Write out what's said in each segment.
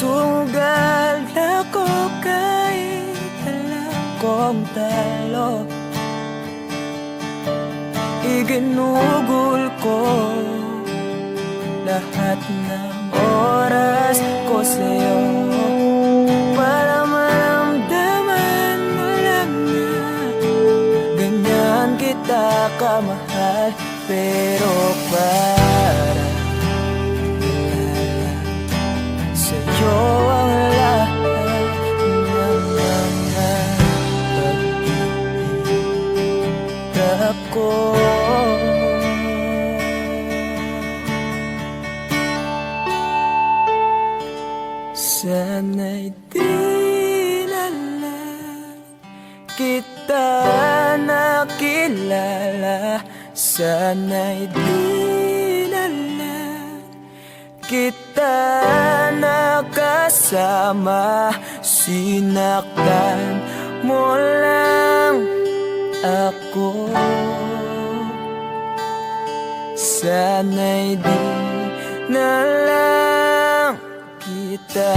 Sugal ako kahit alam kong talo. Iginugol ko lahat ng oras ko sa'yo para maramdaman mo lang na ganyan kita kamahal. Pero para sa'yo ang lahat ng mga pag-ibig ko. Sana'y di na lang kita nakilala. Sana'y di na lang kita nakasama. Sinaktan mo lang ako. Sana'y di na lang kita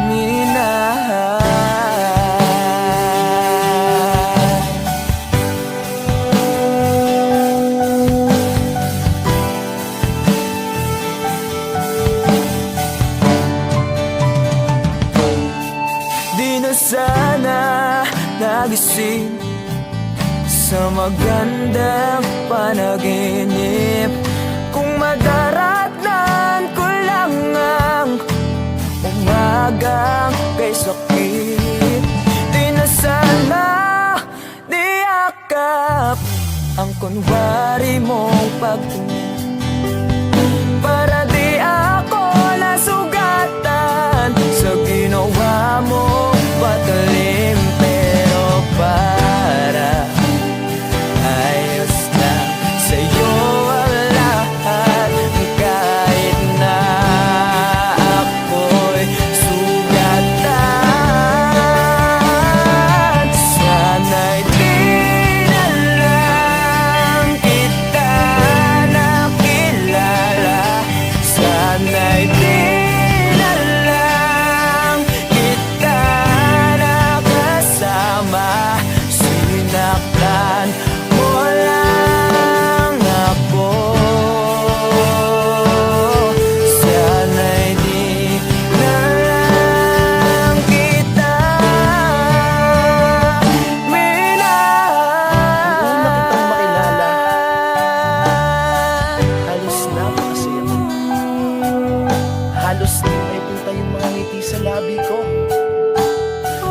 minahal. Di na sana nagising sa magandang panaginip kung madaratnan ko lang ang umagang kay sakit. Di na sana niyakap ang kunwari mong pagtingin para di ako nasugatan sa ginawa mong patalim. Pero para ayos na sa'yo ang lahat kahit na ako'y sugatan. Sana'y di na lang kita nakilala. Sana'y di na lang kita nakasama. Sinaktan mo lang ako. Sana'y di na lang kita minahal. Halos napakasaya mo. Halos di may punta yung mga ngiti sa labi ko.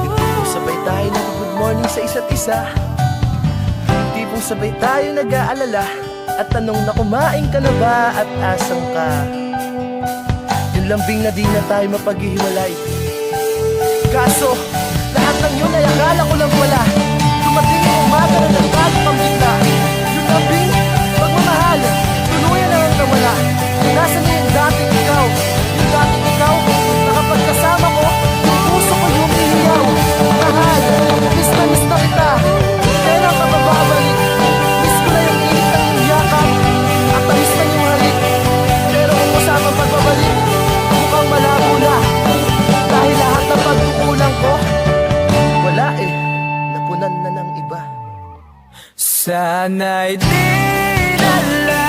Tipong sabay tayo nag-good morning sa isa't isa. Tipong sabay tayo nag-aalala at tanong na kumain ka na ba at asan ka. Yung lambing na di na tayo mapaghihiwalay. Kaso, lahat ng yun ay akala ko lang wala. Dumating yung umaga na nagbago kang bigla. Yung lambing, pagmamahal, tuluyan na lang nawala. Nasaan na yung dating ikaw? Yung dating ikaw, na kapag kasama ko, yung puso ko yung ihiyaw. Mahal, miss na kita. Kailan ka bababalik? Miss ko na yung init ng iyong yakap. At tamis na yung halik. Pero kung kasama pagbabalik, mukhang malabo na. Dahil lahat ng pagkukulang ko, wala eh, napunan na ng iba. Sana'y di na lang